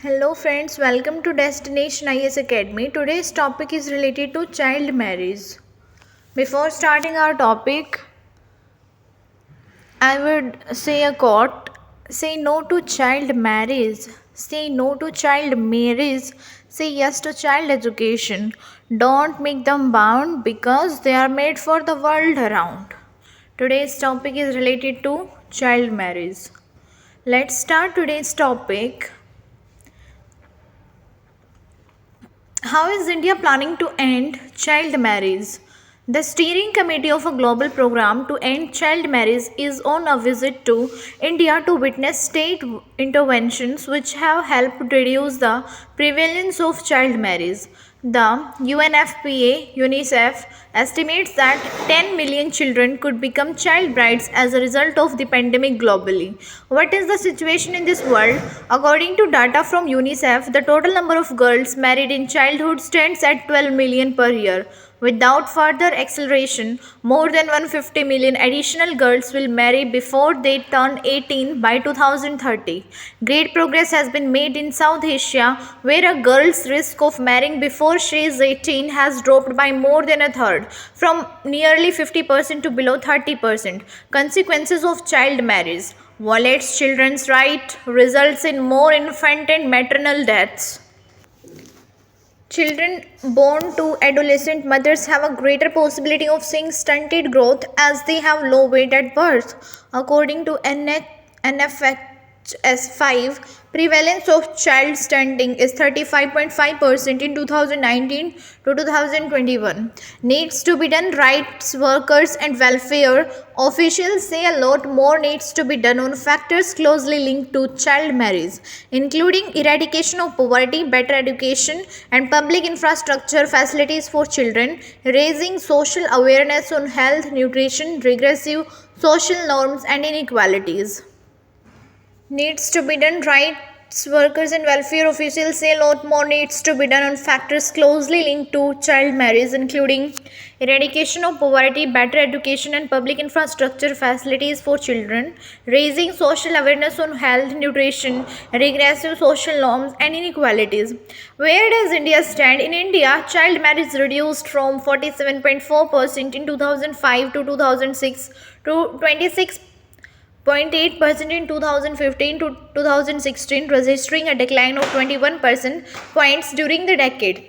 Hello friends, welcome to Destination IAS Academy. Today's topic is related to child marriage. Before starting our topic, I would say a quote: say no to child marriage, say no to child marriage, say yes to child education. Don't make them bound because they are made for the world around. Today's topic is related to child marriage. Let's start today's topic. How is India planning to end child marriage? The steering committee of a global program to end child marriage is on a visit to India to witness state interventions which have helped reduce the prevalence of child marriage. The UNFPA UNICEF estimates that 10 million children could become child brides as a result of the pandemic globally. What is the situation in this world? According to data from UNICEF, the total number of girls married in childhood stands at 12 million per year. Without further acceleration, more than 150 million additional girls will marry before they turn 18 by 2030. Great progress has been made in South Asia, where a girl's risk of marrying before she is 18 has dropped by more than a third, from nearly 50% to below 30%. Consequences of child marriage: violates children's rights, results in more infant and maternal deaths. Children born to adolescent mothers have a greater possibility of seeing stunted growth as they have low weight at birth. According to NFHS 5, prevalence of child stunting is 35.5% in 2019 to 2021. Needs to be done. Rights workers and welfare officials say a lot more needs to be done on factors closely linked to child marriage, including eradication of poverty, better education, and public infrastructure facilities for children, raising social awareness on health, nutrition, regressive social norms, and inequalities. Needs to be done. Rights workers and welfare officials say a lot more needs to be done on factors closely linked to child marriage, including eradication of poverty, better education, and public infrastructure facilities for children, raising social awareness on health, nutrition, regressive social norms, and inequalities. Where does India stand? In India, child marriage reduced from 47.4% in 2005 to 2006 to 26.8% in 2015 to 2016, registering a decline of 21 percent points during the decade.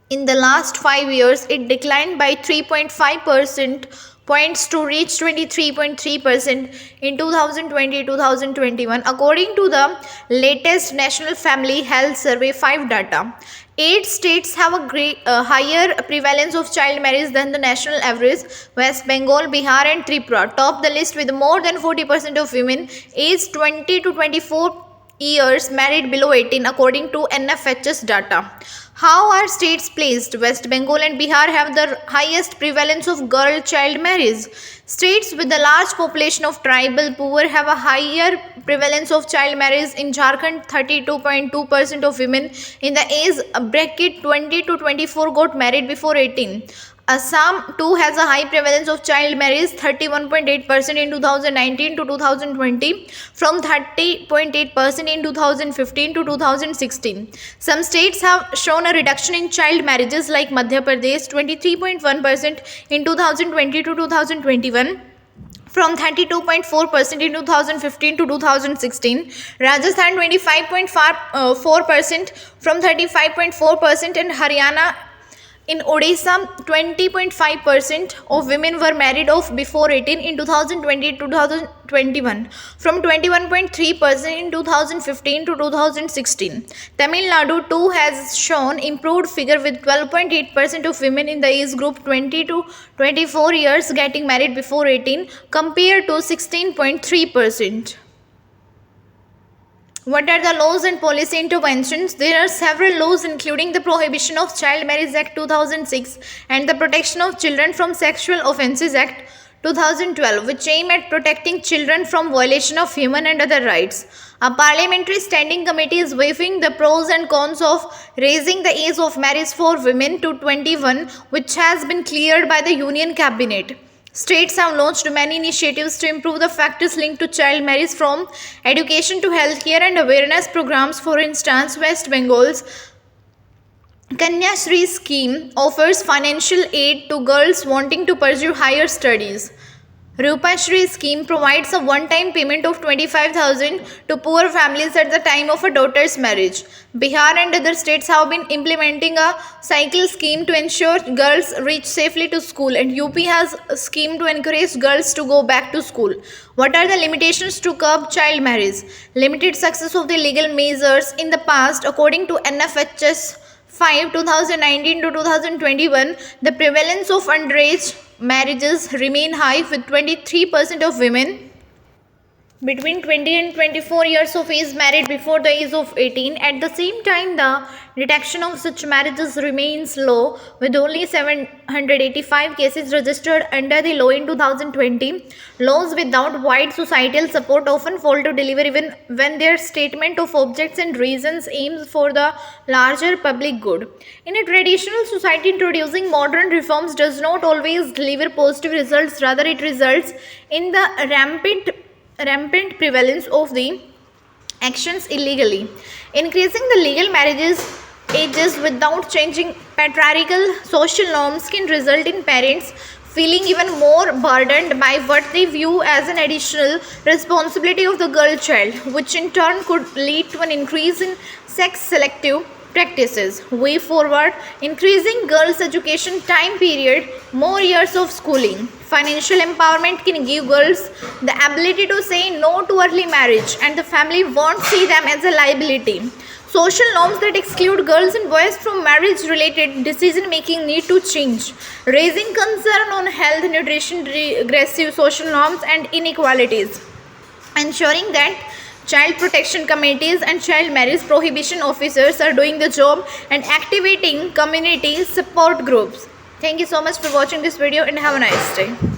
In the last 5 years, it declined by 3.5% points to reach 23.3% in 2020-2021, according to the latest National Family Health Survey 5 data. 8 states have a higher prevalence of child marriage than the national average. West Bengal, Bihar, and Tripura top the list with more than 40% of women aged 20 to 24 years married below 18, according to NFHS data. How are states placed? West Bengal and Bihar have the highest prevalence of girl child marriage. States with a large population of tribal poor have a higher prevalence of child marriage. In Jharkhand, 32.2% of women in the age bracket 20 to 24 got married before 18. Assam too has a high prevalence of child marriage, 31.8% in 2019 to 2020, from 30.8% in 2015 to 2016. Some states have shown a reduction in child marriages, like Madhya Pradesh, 23.1% in 2020 to 2021, from 32.4% in 2015 to 2016. Rajasthan, 25.4% from 35.4%, and Haryana. In Odisha, 20.5% of women were married off before 18 in 2020 to 2021, from 21.3% in 2015 to 2016. Tamil Nadu too has shown improved figure, with 12.8% of women in the age group 20 to 24 years getting married before 18, compared to 16.3%. What are the laws and policy interventions? There are several laws, including the Prohibition of Child Marriage Act 2006 and the Protection of Children from Sexual Offences Act 2012, which aim at protecting children from violation of human and other rights. A parliamentary standing committee is weighing the pros and cons of raising the age of marriage for women to 21, which has been cleared by the Union Cabinet. States have launched many initiatives to improve the factors linked to child marriage, from education to healthcare and awareness programs. For instance, West Bengal's Kanya Shri scheme offers financial aid to girls wanting to pursue higher studies. Rupa Shri scheme provides a one-time payment of 25,000 to poor families at the time of a daughter's marriage. Bihar and other states have been implementing a cycle scheme to ensure girls reach safely to school, and UP has a scheme to encourage girls to go back to school. What are the limitations to curb child marriage? Limited success of the legal measures in the past. According to NFHS 5 2019 to 2021, the prevalence of underage marriages remain high, with 23% of women between 20 and 24 years of age married before the age of 18. At the same time, the detection of such marriages remains low, with only 785 cases registered under the law in 2020. Laws without wide societal support often fail to deliver, even when their statement of objects and reasons aims for the larger public good. In a traditional society, introducing modern reforms does not always deliver positive results. Rather, it results in the rampant prevalence of the actions illegally. Increasing the legal marriages ages without changing patriarchal social norms can result in parents feeling even more burdened by what they view as an additional responsibility of the girl child, which in turn could lead to an increase in sex selective practices. Way forward: increasing girls' education time period, more years of schooling. Financial empowerment can give girls the ability to say no to early marriage, and the family won't see them as a liability. Social norms that exclude girls and boys from marriage-related decision-making need to change, raising concern on health, nutrition, regressive social norms, and inequalities. Ensuring that child protection committees and child marriage prohibition officers are doing the job, and activating community support groups. Thank you so much for watching this video, and have a nice day.